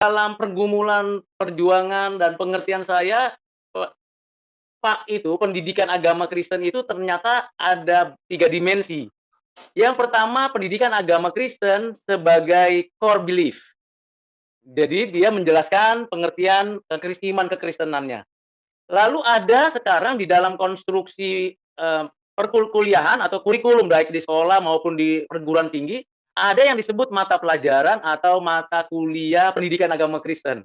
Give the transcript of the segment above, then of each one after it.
dalam pergumulan perjuangan dan pengertian saya, Pak, itu pendidikan agama Kristen itu ternyata ada 3 dimensi. Yang pertama, pendidikan agama Kristen sebagai core belief. Jadi dia menjelaskan pengertian kekristenannya. Lalu ada sekarang di dalam konstruksi, perkuliahan atau kurikulum baik di sekolah maupun di perguruan tinggi, ada yang disebut mata pelajaran atau mata kuliah pendidikan agama Kristen.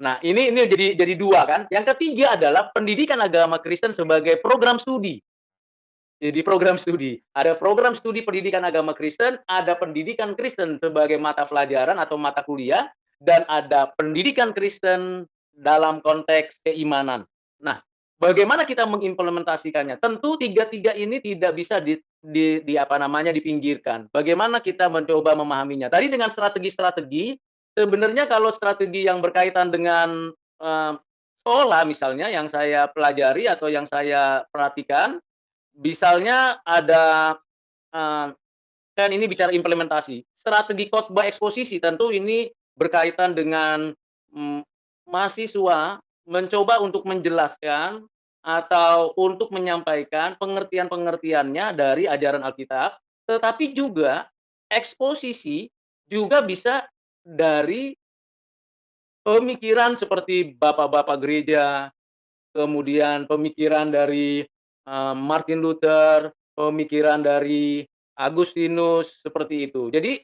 Nah, ini jadi 2 kan. Yang ketiga adalah pendidikan agama Kristen sebagai program studi. Jadi program studi. Ada program studi pendidikan agama Kristen, ada pendidikan Kristen sebagai mata pelajaran atau mata kuliah, dan ada pendidikan Kristen dalam konteks keimanan. Nah, bagaimana kita mengimplementasikannya? Tentu tiga-tiga ini tidak bisa apa namanya, dipinggirkan. Bagaimana kita mencoba memahaminya? Tadi dengan strategi-strategi, sebenarnya kalau strategi yang berkaitan dengan, sekolah misalnya yang saya pelajari atau yang saya perhatikan, misalnya ada, eee, kan ini bicara implementasi. Strategi khotbah eksposisi tentu ini berkaitan dengan, mmm, mahasiswa mencoba untuk menjelaskan atau untuk menyampaikan pengertian-pengertiannya dari ajaran Alkitab, tetapi juga eksposisi juga bisa dari pemikiran seperti bapak-bapak gereja, kemudian pemikiran dari, Martin Luther, pemikiran dari Agustinus, seperti itu. Jadi,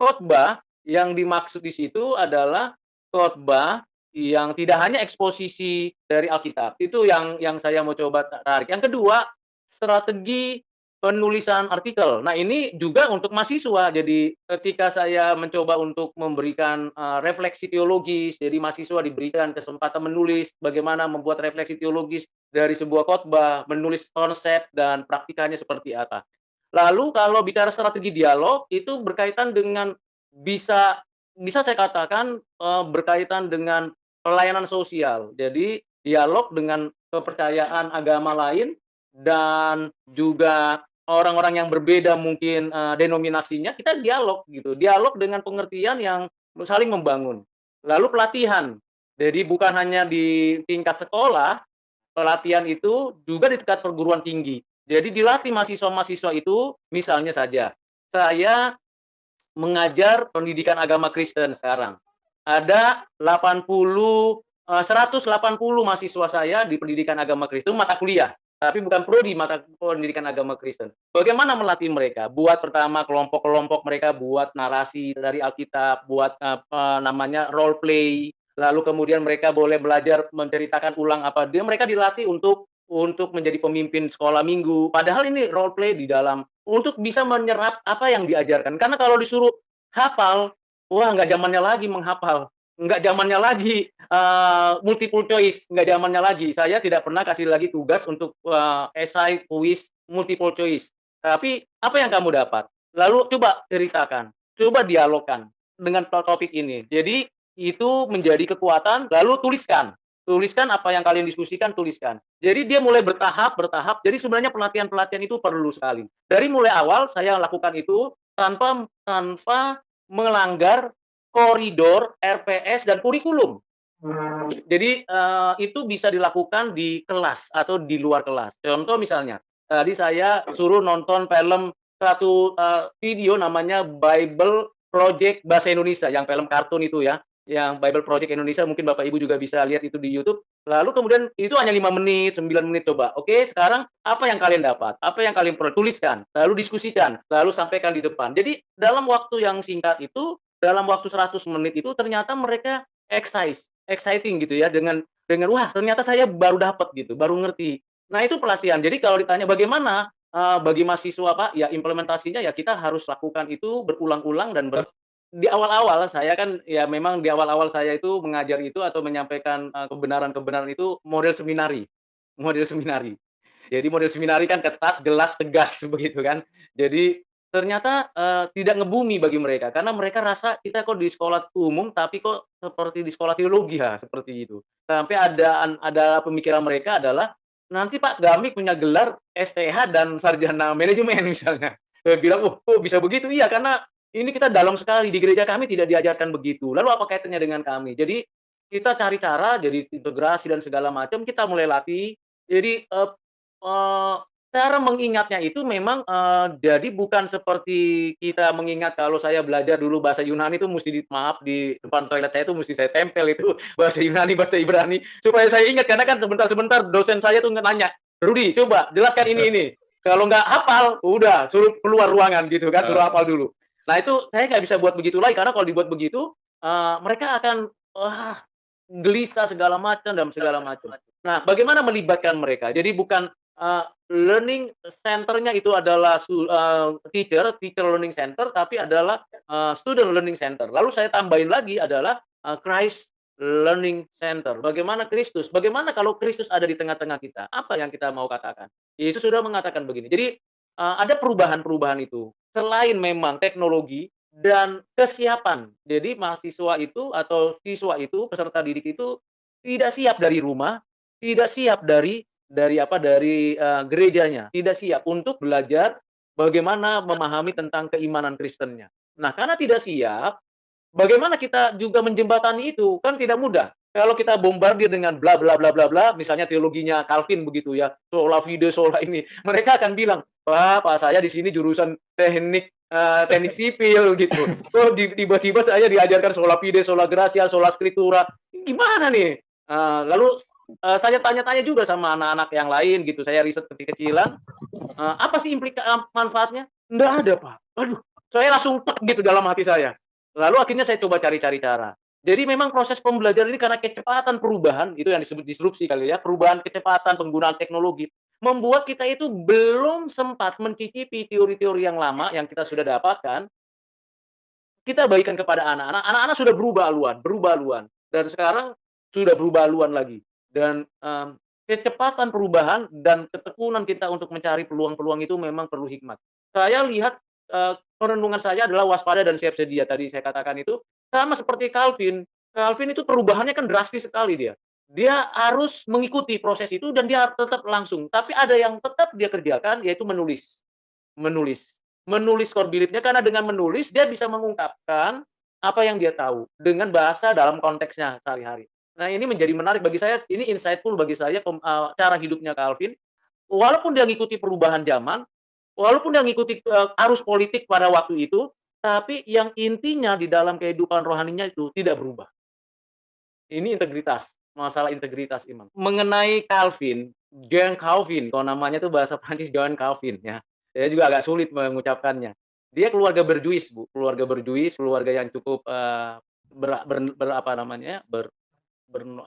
khotbah yang dimaksud di situ adalah khotbah yang tidak hanya eksposisi dari Alkitab, itu yang saya mau coba tarik. Yang kedua, strategi penulisan artikel. Nah, ini juga untuk mahasiswa. Jadi, ketika saya mencoba untuk memberikan, refleksi teologis, jadi mahasiswa diberikan kesempatan menulis bagaimana membuat refleksi teologis dari sebuah khotbah, menulis konsep dan praktikanya seperti apa. Lalu kalau bicara strategi dialog, itu berkaitan dengan bisa bisa saya katakan, berkaitan dengan pelayanan sosial. Jadi, dialog dengan kepercayaan agama lain dan juga orang-orang yang berbeda mungkin, denominasinya, kita dialog gitu. Dialog dengan pengertian yang saling membangun. Lalu pelatihan. Jadi bukan hanya di tingkat sekolah, pelatihan itu juga di tingkat perguruan tinggi. Jadi dilatih mahasiswa-mahasiswa itu, misalnya saja, saya mengajar pendidikan agama Kristen sekarang. Ada 180 mahasiswa saya di pendidikan agama Kristen, mata kuliah, tapi bukan prodi mata pendidikan agama Kristen. Bagaimana melatih mereka? Buat pertama kelompok-kelompok mereka buat narasi dari Alkitab, buat apa namanya role play, lalu kemudian mereka boleh belajar menceritakan ulang apa dia mereka dilatih untuk menjadi pemimpin sekolah minggu. Padahal ini role play di dalam untuk bisa menyerap apa yang diajarkan. Karena kalau disuruh hafal, wah nggak zamannya lagi menghafal, nggak zamannya lagi, multiple choice, nggak zamannya lagi. Saya tidak pernah kasih lagi tugas untuk, esai, kuis, multiple choice. Tapi apa yang kamu dapat? Lalu coba ceritakan, coba dialogkan dengan topik ini. Jadi itu menjadi kekuatan, lalu tuliskan. Tuliskan apa yang kalian diskusikan, tuliskan. Jadi dia mulai bertahap bertahap, jadi sebenarnya pelatihan-pelatihan itu perlu sekali. Dari mulai awal saya lakukan itu tanpa tanpa melanggar koridor RPS dan kurikulum. Jadi, itu bisa dilakukan di kelas atau di luar kelas. Contoh misalnya, tadi saya suruh nonton film satu, video namanya Bible Project Bahasa Indonesia, yang film kartun itu ya, yang Bible Project Indonesia, mungkin Bapak Ibu juga bisa lihat itu di YouTube. Lalu kemudian itu hanya 5 menit, 9 menit coba. Oke, sekarang apa yang kalian dapat? Apa yang kalian perlu tuliskan, lalu diskusikan, lalu sampaikan di depan. Jadi dalam waktu yang singkat itu, dalam waktu 100 menit itu ternyata mereka exciting gitu ya dengan, "Wah ternyata saya baru dapat," gitu, baru ngerti. Nah itu pelatihan. Jadi kalau ditanya bagaimana, bagi mahasiswa Pak, ya implementasinya ya kita harus lakukan itu berulang-ulang dan di awal-awal saya kan ya memang di awal-awal saya itu mengajar itu atau menyampaikan, kebenaran-kebenaran itu model seminari model seminari. Jadi model seminari kan ketat, jelas, tegas begitu kan. Jadi ternyata, tidak ngebumi bagi mereka karena mereka rasa kita kok di sekolah umum tapi kok seperti di sekolah teologi ya, seperti itu. Sampai ada pemikiran mereka adalah, "Nanti Pak Gami punya gelar STH dan sarjana manajemen," misalnya. Saya bilang, "Oh kok bisa begitu?" Iya karena Ini kita dalam sekali, di gereja kami tidak diajarkan begitu. Lalu apa kaitannya dengan kami? Jadi kita cari cara, jadi integrasi dan segala macam, kita mulai latih. Jadi, eee, cara mengingatnya itu memang, jadi bukan seperti kita mengingat kalau saya belajar dulu bahasa Yunani itu musti maaf, di depan toilet saya itu musti saya tempel itu bahasa Yunani, bahasa Ibrani, supaya saya ingat, karena kan sebentar-sebentar dosen saya tuh nanya, "Rudi, coba jelaskan ini." Kalau nggak hafal, udah suruh keluar ruangan gitu kan, suruh hafal dulu. Nah itu saya nggak bisa buat begitu lagi, karena kalau dibuat begitu, mereka akan, wah, gelisah segala macam dan segala macam. Nah, bagaimana melibatkan mereka? Jadi bukan, learning center-nya itu adalah teacher learning center, tapi adalah, student learning center. Lalu saya tambahin lagi adalah, Christ learning center. Bagaimana Kristus? Bagaimana kalau Kristus ada di tengah-tengah kita? Apa yang kita mau katakan? Yesus sudah mengatakan begini. Jadi, ada perubahan-perubahan itu. Selain memang teknologi dan kesiapan. Jadi mahasiswa itu atau siswa itu, peserta didik itu tidak siap dari rumah, tidak siap dari gerejanya, tidak siap untuk belajar bagaimana memahami tentang keimanan Kristennya. Nah, karena tidak siap, bagaimana kita juga menjembatani itu? Kan tidak mudah. Kalau kita bombardir dengan bla bla bla bla bla, misalnya teologinya Calvin begitu ya, sola fide, sola ini, mereka akan bilang, "Pak, saya di sini jurusan teknik sipil," gitu. "Kok tiba-tiba saya diajarkan sola fide, sola gratia, sola scriptura, gimana nih?" Lalu, saya tanya-tanya juga sama anak-anak yang lain gitu, saya riset kecil-kecilan, "Apa sih manfaatnya?" "Nggak ada, Pak." Waduh, saya langsung tek gitu dalam hati saya. Lalu akhirnya saya coba cari-cari cara. Jadi memang proses pembelajaran ini karena kecepatan perubahan, itu yang disebut disrupsi kali ya, perubahan kecepatan penggunaan teknologi, membuat kita itu belum sempat mencicipi teori-teori yang lama yang kita sudah dapatkan, kita bagikan kepada anak-anak. Anak-anak sudah berubah haluan, dan sekarang sudah berubah haluan lagi. Dan, kecepatan perubahan dan ketekunan kita untuk mencari peluang-peluang itu memang perlu hikmat. Saya lihat, perenungan saya adalah waspada dan siap sedia, tadi saya katakan itu, sama seperti Calvin. Calvin itu perubahannya kan drastis sekali dia. Dia harus mengikuti proses itu dan dia tetap langsung, tapi ada yang tetap dia kerjakan, yaitu menulis. Menulis. Menulis core belief-nya, karena dengan menulis dia bisa mengungkapkan apa yang dia tahu dengan bahasa dalam konteksnya sehari-hari. Nah, ini menjadi menarik bagi saya, ini insightful bagi saya cara hidupnya Calvin. Walaupun dia ngikuti perubahan zaman, walaupun dia ngikuti, arus politik pada waktu itu, tapi yang intinya di dalam kehidupan rohaninya itu tidak berubah. Ini integritas, masalah integritas iman. Mengenai Calvin, Jean Calvin, kalau namanya itu bahasa Prancis Jean Calvin ya. Saya juga agak sulit mengucapkannya. Dia keluarga berjuis, Bu, keluarga berjuis, keluarga yang cukup, ber ber ber apa namanya,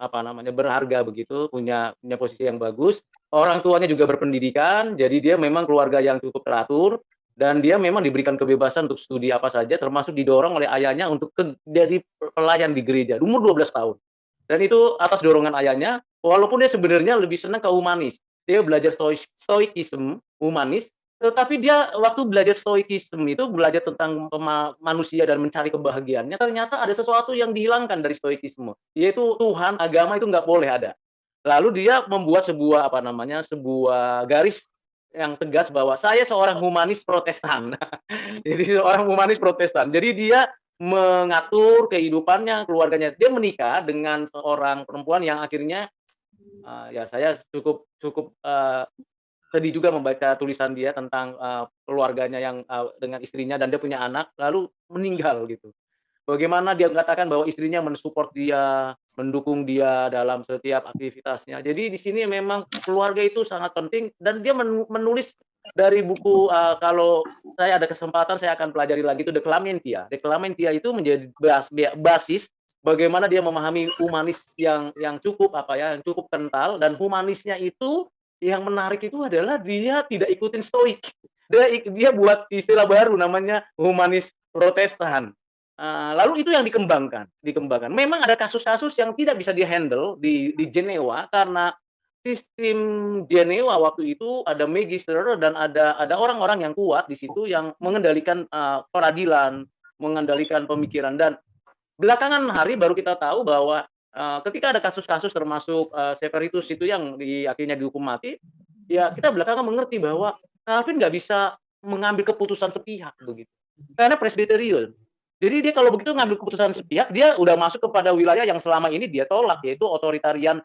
apa namanya, berharga begitu, punya punya posisi yang bagus. Orang tuanya juga berpendidikan, jadi dia memang keluarga yang cukup teratur, dan dia memang diberikan kebebasan untuk studi apa saja, termasuk didorong oleh ayahnya untuk jadi pelayan di gereja, umur 12 tahun. Dan itu atas dorongan ayahnya, walaupun dia sebenarnya lebih senang ke humanis. Dia belajar stoikisme, humanis, tetapi dia waktu belajar stoikisme itu, belajar tentang manusia dan mencari kebahagiaannya, ternyata ada sesuatu yang dihilangkan dari stoikisme, yaitu Tuhan, agama itu nggak boleh ada. Lalu dia membuat sebuah, apa namanya, sebuah garis yang tegas bahwa saya seorang humanis Protestan. Jadi seorang humanis Protestan. Jadi dia mengatur kehidupannya, keluarganya. Dia menikah dengan seorang perempuan yang akhirnya, ya saya cukup cukup, sedih juga membaca tulisan dia tentang, keluarganya yang, dengan istrinya dan dia punya anak, lalu meninggal gitu. Bagaimana dia mengatakan bahwa istrinya men-support dia, mendukung dia dalam setiap aktivitasnya. Jadi di sini memang keluarga itu sangat penting dan dia menulis dari buku, kalau saya ada kesempatan saya akan pelajari lagi itu The Clementia. The Clementia itu menjadi basis bagaimana dia memahami humanis yang cukup, apa ya, yang cukup kental, dan humanisnya itu yang menarik itu adalah dia tidak ikutin stoik. Dia buat istilah baru namanya humanis Protestan. Lalu itu yang dikembangkan. Memang ada kasus-kasus yang tidak bisa di-handle di Jenewa karena sistem Jenewa waktu itu ada magister dan ada orang-orang yang kuat di situ yang mengendalikan, peradilan, mengendalikan pemikiran, dan belakangan hari baru kita tahu bahwa, ketika ada kasus-kasus termasuk, Severitus itu yang akhirnya dihukum mati, ya kita belakangan mengerti bahwa Calvin nggak bisa mengambil keputusan sepihak begitu. karena Presbyterian. Jadi dia kalau begitu ngambil keputusan sepihak, dia udah masuk kepada wilayah yang selama ini dia tolak, yaitu otoritarian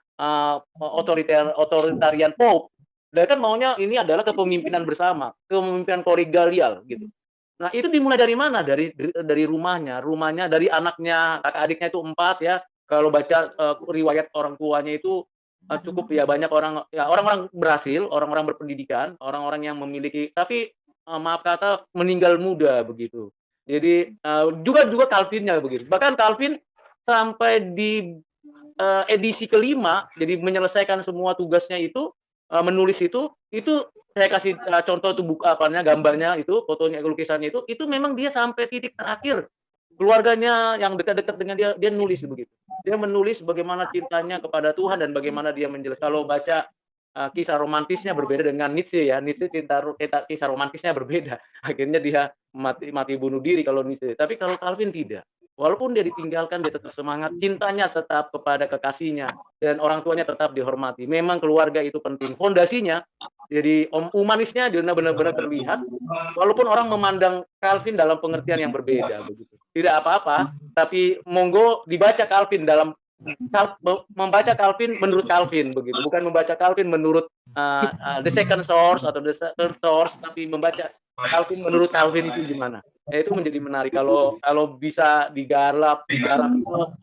Pope. Dia kan maunya ini adalah kepemimpinan bersama, kepemimpinan kolegial gitu. Nah, itu dimulai dari mana? Dari rumahnya. Rumahnya dari anaknya, kakak adiknya itu 4 ya. Kalau baca, riwayat orang tuanya itu, cukup ya banyak orang-orang berhasil, orang-orang berpendidikan, orang-orang yang memiliki tapi, maaf kata meninggal muda begitu. Jadi, juga Calvin-nya begitu. Bahkan Calvin sampai di, edisi kelima, jadi menyelesaikan semua tugasnya itu, menulis itu saya kasih, contoh tuh apanya, gambarnya itu, fotonya, lukisannya itu memang dia sampai titik terakhir. Keluarganya yang dekat-dekat dengan dia, dia nulis begitu. Dia menulis bagaimana cintanya kepada Tuhan dan bagaimana dia kalau baca, kisah romantisnya berbeda dengan Nietzsche ya. Nietzsche kisah romantisnya berbeda. Akhirnya dia mati mati bunuh diri kalau Nietzsche. Tapi kalau Calvin tidak. Walaupun dia ditinggalkan, dia tetap semangat, cintanya tetap kepada kekasihnya dan orang tuanya tetap dihormati. Memang keluarga itu penting. Fondasinya jadi humanisnya dia benar-benar terlihat walaupun orang memandang Calvin dalam pengertian yang berbeda begitu. Tidak apa-apa, tapi monggo dibaca Calvin dalam membaca Calvin menurut Calvin begitu, bukan membaca Calvin menurut the second source atau the third source, tapi membaca Calvin menurut Calvin itu gimana. Ya, itu menjadi menarik kalau bisa digarap itu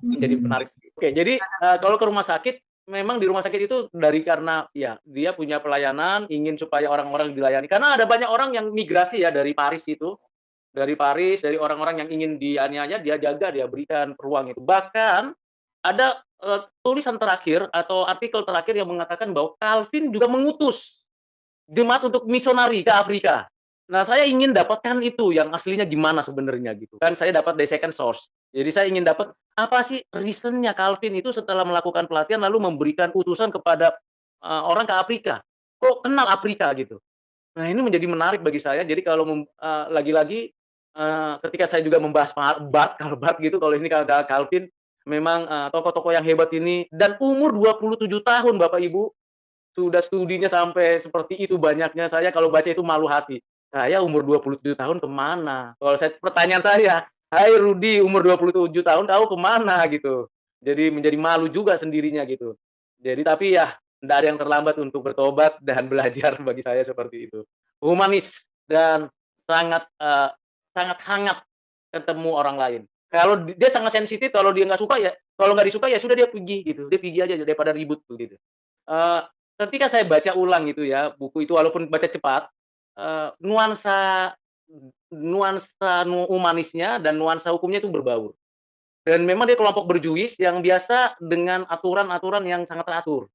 menjadi menarik. Oke, jadi kalau ke rumah sakit memang di rumah sakit itu karena ya dia punya pelayanan, ingin supaya orang-orang dilayani. Karena ada banyak orang yang migrasi ya dari Paris itu, dari orang-orang yang ingin dianiaya, dia jaga, dia berikan ruang itu. Bahkan ada tulisan terakhir atau artikel terakhir yang mengatakan bahwa Calvin juga mengutus jemaat untuk misionari ke Afrika. Nah, saya ingin dapatkan itu yang aslinya gimana sebenarnya gitu. Kan saya dapat dari second source. Jadi saya ingin dapat apa sih reason-nya Calvin itu setelah melakukan pelatihan lalu memberikan utusan kepada orang ke Afrika. Kok kenal Afrika gitu. Nah, ini menjadi menarik bagi saya. Jadi kalau lagi-lagi ketika saya juga membahas Karl Barth gitu, kalau ini Calvin memang tokoh-tokoh yang hebat ini dan umur 27 tahun Bapak Ibu. Sudah studinya sampai seperti itu banyaknya, saya kalau baca itu malu hati. Saya umur 27 tahun kemana? Kalau pertanyaan saya, "Hai Rudi, umur 27 tahun tahu kemana?" Gitu. Jadi menjadi malu juga sendirinya gitu. Jadi tapi ya, tidak ada yang terlambat untuk bertobat dan belajar bagi saya seperti itu. Humanis dan sangat hangat ketemu orang lain. Kalau dia sangat sensitif, kalau dia nggak suka ya kalau nggak disuka ya sudah dia pergi gitu, dia pergi aja daripada ribut begitu. Eee, Ketika saya baca ulang gitu ya, buku itu walaupun baca cepat, nuansa humanisnya dan nuansa hukumnya itu berbaur. Dan memang dia kelompok berjuis yang biasa dengan aturan-aturan yang sangat teratur.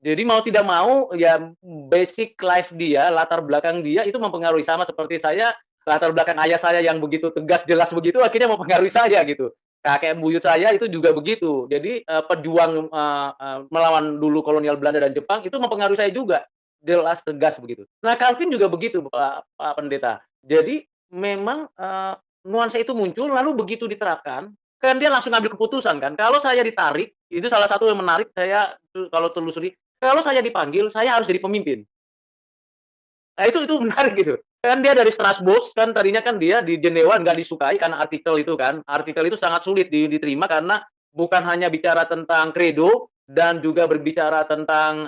Jadi mau tidak mau ya basic life dia, latar belakang dia itu mempengaruhi. Sama seperti saya, latar belakang ayah saya yang begitu tegas, jelas begitu akhirnya mempengaruhi saya gitu. Kakek buyut saya itu juga begitu. Jadi, pejuang, melawan dulu kolonial Belanda dan Jepang itu mempengaruhi saya juga, jelas, tegas begitu. Nah, Calvin juga begitu, Pak Pendeta. Jadi memang, nuansa itu muncul lalu begitu diterapkan, kan dia langsung ambil keputusan kan. Kalau saya ditarik, itu salah satu yang menarik saya kalau telusuri, kalau saya dipanggil, saya harus jadi pemimpin. Nah itu menarik gitu. Kan dia dari Strasbourg, kan tadinya kan dia di Jenewa nggak disukai karena artikel itu kan. Artikel itu sangat sulit diterima karena bukan hanya bicara tentang kredo dan juga berbicara tentang,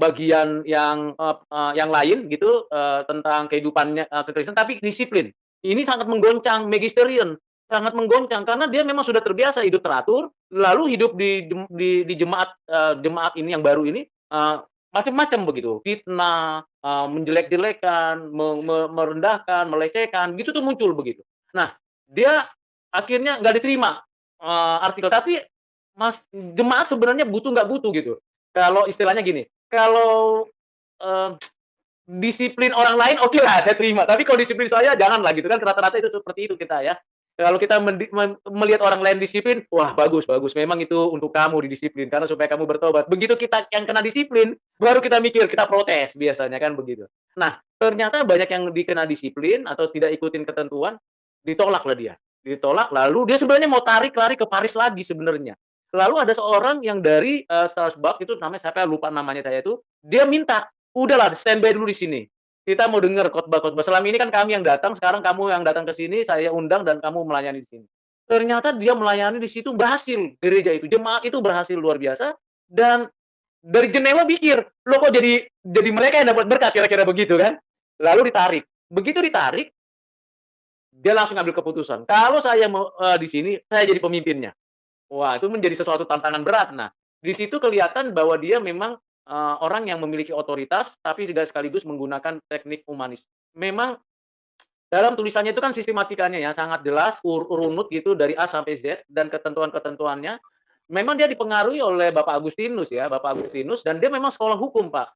bagian yang lain gitu, tentang kehidupannya, kekristenan, tapi disiplin. Ini sangat menggoncang magisterium, sangat menggoncang karena dia memang sudah terbiasa hidup teratur, lalu hidup di jemaat, jemaat ini yang baru ini, macam-macam begitu, fitnah, menjelek-jelekan, merendahkan, melecehkan, gitu tuh muncul begitu. Nah, dia akhirnya nggak diterima, artikel, tapi jemaat sebenarnya butuh nggak butuh gitu. Kalau istilahnya gini, kalau, eee, disiplin orang lain okelah saya terima, tapi kalau disiplin saya janganlah gitu kan rata-rata itu seperti itu kita ya. Kalau kita melihat orang lain disiplin, wah bagus bagus, memang itu untuk kamu didisiplin karena supaya kamu bertobat. Begitu kita yang kena disiplin, baru kita mikir, kita protes biasanya kan begitu. Nah, ternyata banyak yang dikena disiplin atau tidak ikutin ketentuan, ditolaklah dia. Ditolak, lalu dia sebenarnya mau tarik lari ke Paris lagi sebenarnya. Lalu ada seorang yang dari, Strasbourg itu namanya siapa lupa namanya saya itu, dia minta, "Udahlah standby dulu di sini." Kita mau dengar khotbah-khotbah. Selama ini kan kami yang datang, sekarang kamu yang datang ke sini, saya undang dan kamu melayani di sini. Ternyata dia melayani di situ berhasil, gereja itu, jemaat itu berhasil luar biasa, dan dari Jenewa mikir, "Loh kok jadi mereka yang dapat berkat?" Kira-kira begitu kan. Lalu ditarik. Begitu ditarik, dia langsung ambil keputusan, "Kalau saya mau, di sini, saya jadi pemimpinnya." Wah, itu menjadi sesuatu tantangan berat. Nah, di situ kelihatan bahwa dia memang, orang yang memiliki otoritas, tapi juga sekaligus menggunakan teknik humanis. Memang dalam tulisannya itu kan sistematikanya ya, sangat jelas, runut gitu dari A sampai Z dan ketentuan-ketentuannya. Memang dia dipengaruhi oleh Bapak Agustinus ya, Bapak Agustinus, dan dia memang sekolah hukum, Pak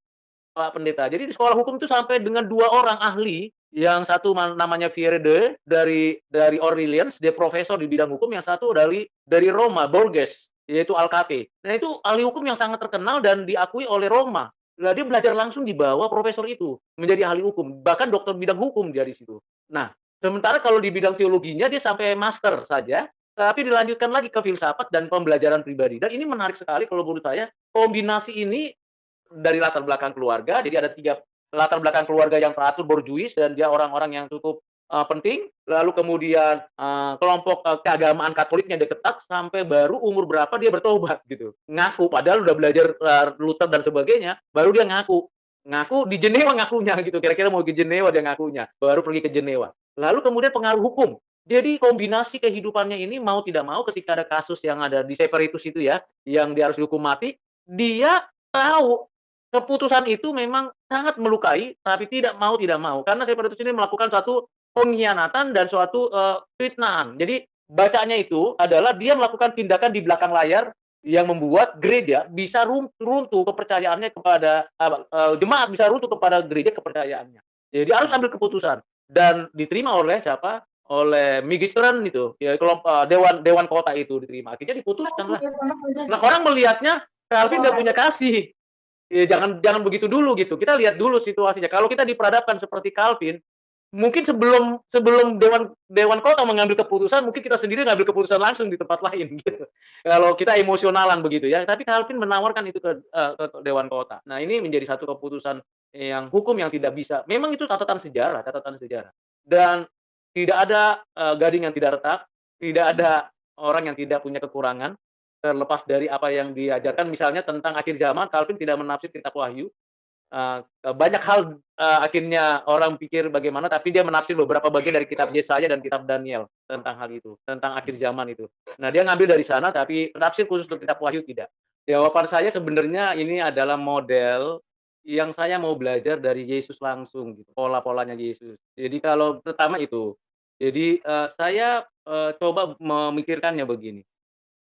Pendeta. Jadi di sekolah hukum itu sampai dengan 2 orang ahli, yang satu namanya Vierde dari Orleans, dia profesor di bidang hukum, yang satu dari Roma, Borges, yaitu Alcate. Nah itu ahli hukum yang sangat terkenal dan diakui oleh Roma. Lah dia belajar langsung di bawah profesor itu, menjadi ahli hukum, bahkan dokter bidang hukum dia di situ. Nah, sementara kalau di bidang teologinya dia sampai master saja, tapi dilanjutkan lagi ke filsafat dan pembelajaran pribadi. Dan ini menarik sekali kalau menurut saya, kombinasi ini dari latar belakang keluarga, jadi ada 3 latar belakang keluarga yang teratur borjuis dan dia orang-orang yang cukup, penting, lalu kemudian, kelompok, keagamaan Katoliknya dia ketat, sampai baru umur berapa dia bertobat gitu. Ngaku, padahal udah belajar, Luther dan sebagainya, baru dia ngaku. Ngaku di Jenewa ngakunya gitu, kira-kira mau ke Jenewa dia ngakunya, baru pergi ke Jenewa. Lalu kemudian pengaruh hukum. Jadi kombinasi kehidupannya ini mau tidak mau ketika ada kasus yang ada di Sepperitus itu ya, yang dia harus dihukum mati, dia tahu keputusan itu memang sangat melukai, tapi tidak mau, karena Sepperitus ini melakukan suatu pengkhianatan dan suatu, fitnaan. Jadi bacanya itu adalah dia melakukan tindakan di belakang layar yang membuat gereja bisa runtuh kepercayaannya kepada jemaat bisa runtuh kepada gereja kepercayaannya. Jadi harus ambil keputusan dan diterima oleh siapa? Oleh Magisteran itu, ya dewan dewan kota itu diterima. Akhirnya diputuskanlah. Nah, orang melihatnya Calvin nggak punya kasih. Ya jangan jangan begitu dulu gitu. Kita lihat dulu situasinya. Kalau kita diperhadapkan seperti Calvin, mungkin sebelum sebelum dewan dewan kota mengambil keputusan, mungkin kita sendiri ngambil keputusan langsung di tempat lain gitu. Kalau kita emosionalan begitu ya. Tapi Calvin menawarkan itu ke dewan kota. Nah, ini menjadi satu keputusan yang hukum yang tidak bisa. Memang itu catatan sejarah, catatan sejarah. Dan tidak ada gading yang tidak retak, tidak ada orang yang tidak punya kekurangan. Terlepas dari apa yang diajarkan, misalnya tentang akhir zaman, Calvin tidak menafsir kitab Wahyu. Banyak hal, akhirnya orang pikir bagaimana, tapi dia menafsir beberapa bagian dari kitab Yesaya dan kitab Daniel tentang hal itu, tentang akhir zaman itu. Nah, dia ngambil dari sana, tapi penafsir khusus untuk kitab Wahyu tidak. Jawaban saya sebenarnya ini adalah model yang saya mau belajar dari Yesus langsung gitu, pola-polanya Yesus. Jadi kalau pertama itu, jadi, saya, coba memikirkannya begini,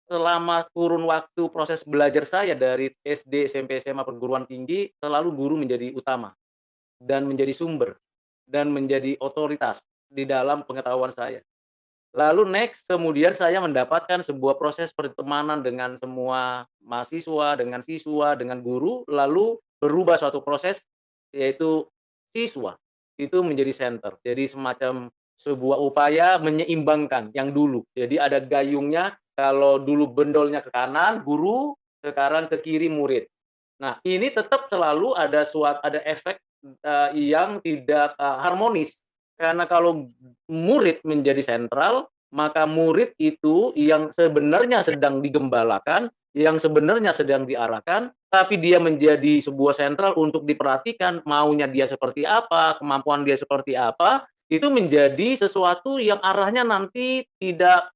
selama kurun waktu proses belajar saya dari SD, SMP, SMA, perguruan tinggi, selalu guru menjadi utama dan menjadi sumber dan menjadi otoritas di dalam pengetahuan saya. Lalu next, kemudian saya mendapatkan sebuah proses pertemanan dengan semua mahasiswa, dengan siswa, dengan guru, lalu berubah suatu proses, yaitu siswa itu menjadi center. Jadi semacam sebuah upaya menyeimbangkan yang dulu. Jadi ada gayungnya, kalau dulu bendolnya ke kanan, guru, sekarang ke kiri murid. Nah, ini tetap selalu ada efek, yang tidak, harmonis. Karena kalau murid menjadi sentral, maka murid itu yang sebenarnya sedang digembalakan, yang sebenarnya sedang diarahkan, tapi dia menjadi sebuah sentral untuk diperhatikan, maunya dia seperti apa, kemampuan dia seperti apa, itu menjadi sesuatu yang arahnya nanti tidak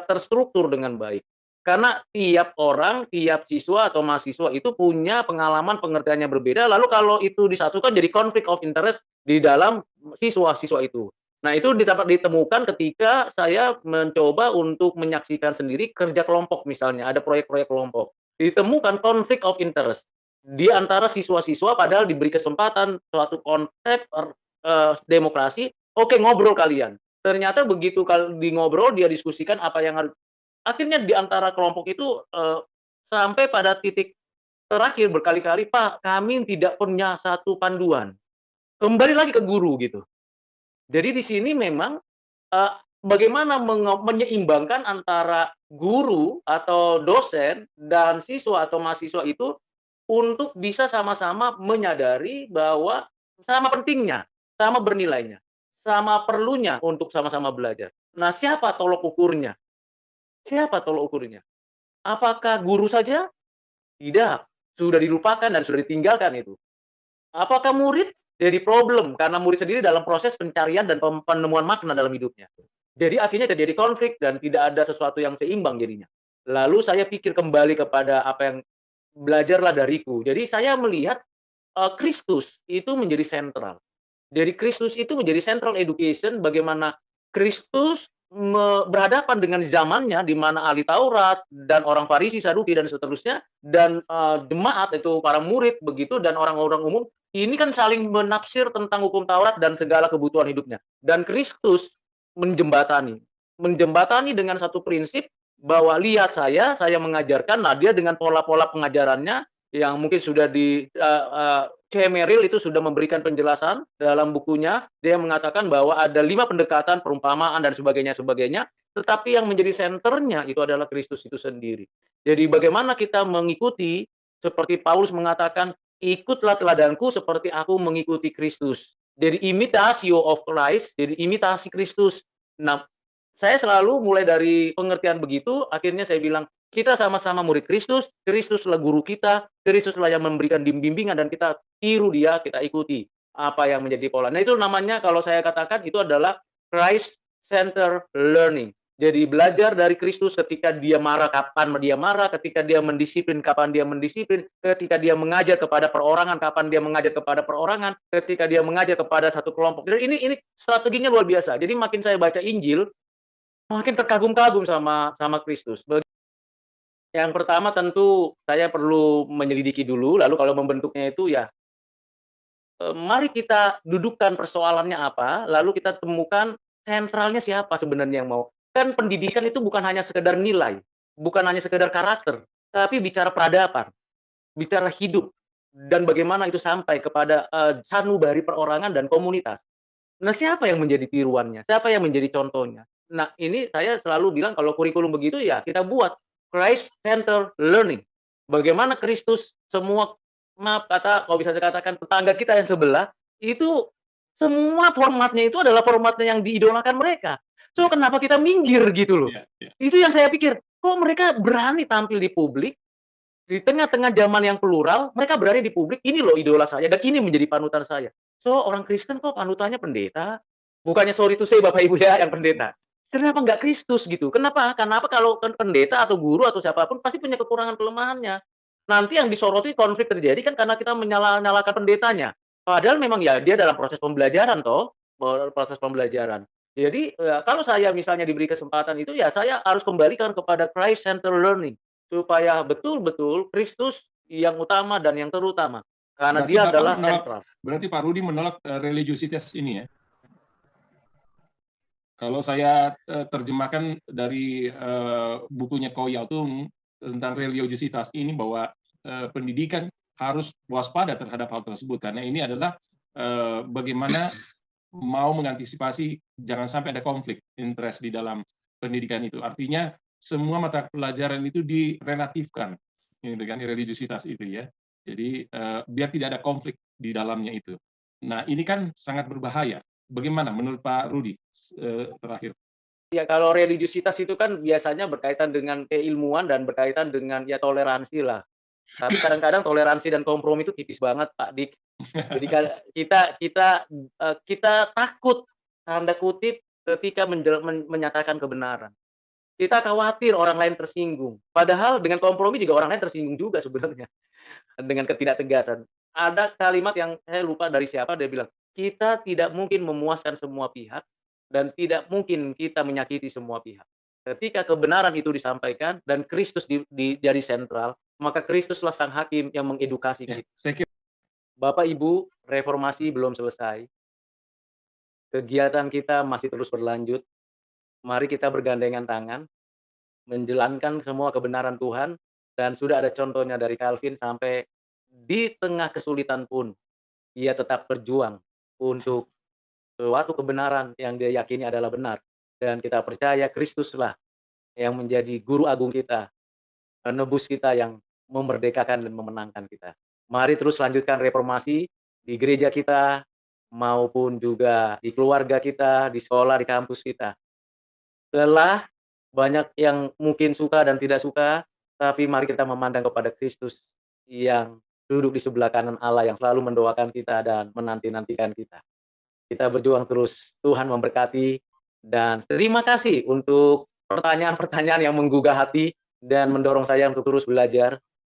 terstruktur dengan baik. Karena tiap orang, tiap siswa atau mahasiswa itu punya pengalaman pengertiannya berbeda, lalu kalau itu disatukan jadi konflik of interest di dalam siswa-siswa itu. Nah, itu dapat ditemukan ketika saya mencoba untuk menyaksikan sendiri kerja kelompok misalnya, ada proyek-proyek kelompok. Ditemukan konflik of interest di antara siswa-siswa padahal diberi kesempatan suatu konsep demokrasi, "Oke, ngobrol kalian." Ternyata begitu di ngobrol, dia diskusikan apa yang harus akhirnya di antara kelompok itu, sampai pada titik terakhir berkali-kali, "Pak, kami tidak punya satu panduan." Kembali lagi ke guru gitu. Jadi di sini memang, eee, bagaimana menyeimbangkan antara guru atau dosen dan siswa atau mahasiswa itu untuk bisa sama-sama menyadari bahwa sama pentingnya, sama bernilainya, sama perlunya untuk sama-sama belajar. Nah, siapa tolok ukurnya? Siapa tolok ukurnya? Apakah guru saja? Tidak, sudah dilupakan dan sudah ditinggalkan itu. Apakah murid? Jadi problem, karena murid sendiri dalam proses pencarian dan penemuan makna dalam hidupnya. Jadi akhirnya terjadi konflik dan tidak ada sesuatu yang seimbang jadinya. Lalu saya pikir kembali kepada apa yang belajarlah dariku. Jadi saya melihat Kristus itu menjadi sentral. Jadi Kristus itu menjadi central education, bagaimana Kristus berhadapan dengan zamannya di mana ahli Taurat dan orang Farisi, Saduki dan seterusnya dan, jemaat itu para murid begitu dan orang-orang umum, ini kan saling menafsir tentang hukum Taurat dan segala kebutuhan hidupnya. Dan Kristus menjembatani, menjembatani dengan satu prinsip bahwa lihat saya mengajarkan. Nah, dia dengan pola-pola pengajarannya yang mungkin sudah di C. Merrill itu sudah memberikan penjelasan dalam bukunya. Dia mengatakan bahwa ada 5 pendekatan, perumpamaan dan sebagainya sebagainya, tetapi yang menjadi senternya itu adalah Kristus itu sendiri. Jadi bagaimana kita mengikuti seperti Paulus mengatakan, "Ikutlah teladanku seperti aku mengikuti Kristus." Jadi imitatio of Christ, jadi imitasi Kristus. Nah, saya selalu mulai dari pengertian begitu, akhirnya saya bilang, kita sama-sama murid Kristus, Kristuslah guru kita, Kristuslah yang memberikan bimbingan dan kita tiru dia, kita ikuti apa yang menjadi pola. Nah, itu namanya kalau saya katakan itu adalah Christ Center Learning. Jadi belajar dari Kristus ketika dia marah, kapan dia marah, ketika dia mendisiplin, kapan dia mendisiplin, ketika dia mengajar kepada perorangan, kapan dia mengajar kepada perorangan, ketika dia mengajar kepada satu kelompok. Jadi ini strateginya luar biasa. Jadi makin saya baca Injil, makin terkagum-kagum sama Kristus. Yang pertama tentu saya perlu menyelidiki dulu, lalu kalau membentuknya itu ya, mari kita dudukkan persoalannya apa, lalu kita temukan sentralnya siapa sebenarnya yang mau. Kan pendidikan itu bukan hanya sekedar nilai, bukan hanya sekedar karakter, tapi bicara peradaban, bicara hidup, dan bagaimana itu sampai kepada, sanubari perorangan dan komunitas. Nah, siapa yang menjadi tiruannya? Siapa yang menjadi contohnya? Nah, ini saya selalu bilang kalau kurikulum begitu ya kita buat Christ Center Learning. Bagaimana Kristus semua maaf kata kalau bisa saya katakan tetangga kita yang sebelah, itu semua formatnya itu adalah formatnya yang diidolakan mereka. So, Ya, kenapa kita minggir gitu loh? ya, ya. Itu yang saya pikir, kok mereka berani tampil di publik, di tengah-tengah zaman yang plural, mereka berani di publik, "Ini loh idola saya dan ini menjadi panutan saya." So, orang Kristen kok panutannya pendeta? Bukannya sorry to say Bapak Ibu ya yang pendeta. Kenapa nggak Kristus gitu? Kenapa? Karena apa kalau pendeta atau guru atau siapapun pasti punya kekurangan kelemahannya. Nanti yang disoroti konflik terjadi kan karena kita nyalakan pendetanya. Padahal memang ya dia dalam proses pembelajaran toh, proses pembelajaran. Jadi, kalau saya misalnya diberi kesempatan itu ya saya harus kembalikan kepada Christ Center Learning. Supaya betul-betul Kristus yang utama dan yang terutama, karena Berarti dia Bapak adalah menolak, sentral. berarti Pak Rudi menolak religiositas ini ya? Kalau saya terjemahkan dari bukunya Ko Yao Tung tentang religiositas ini bahwa pendidikan harus waspada terhadap hal tersebut karena ini adalah bagaimana mau mengantisipasi jangan sampai ada konflik interest di dalam pendidikan itu. Artinya semua mata pelajaran itu direlatifkan dengan religiositas itu ya. Jadi biar tidak ada konflik di dalamnya itu. Nah ini kan sangat berbahaya. Bagaimana menurut Pak Rudi terakhir? Ya kalau religiusitas itu kan biasanya berkaitan dengan keilmuan dan berkaitan dengan ya toleransi lah. Tapi kadang-kadang toleransi dan kompromi itu tipis banget Pak Dik. Jadi kita kita, kita takut tanda kutip ketika menyatakan kebenaran. Kita khawatir orang lain tersinggung. Padahal dengan kompromi juga orang lain tersinggung juga sebenarnya. Dengan ketidaktegasan. Ada kalimat yang saya lupa dari siapa, dia bilang, "Kita tidak mungkin memuaskan semua pihak dan tidak mungkin kita menyakiti semua pihak." Ketika kebenaran itu disampaikan dan Kristus jadi sentral, maka Kristuslah sang hakim yang mengedukasi Ya, kita. saya kira Bapak, Ibu, reformasi belum selesai, kegiatan kita masih terus berlanjut. Mari kita bergandengan tangan, menjalankan semua kebenaran Tuhan, dan sudah ada contohnya dari Calvin sampai di tengah kesulitan pun ia tetap berjuang untuk suatu kebenaran yang dia yakini adalah benar. Dan kita percaya Kristuslah yang menjadi guru agung kita, penebus kita yang memerdekakan dan memenangkan kita. Mari terus lanjutkan reformasi, di gereja kita, maupun juga di keluarga kita, di sekolah, di kampus kita. Lelah, banyak yang mungkin suka dan tidak suka, tapi mari kita memandang kepada Kristus yang duduk di sebelah kanan Allah, yang selalu mendoakan kita dan menanti-nantikan kita. Kita berjuang terus, Tuhan memberkati, dan terima kasih untuk pertanyaan-pertanyaan yang menggugah hati dan mendorong saya untuk terus belajar.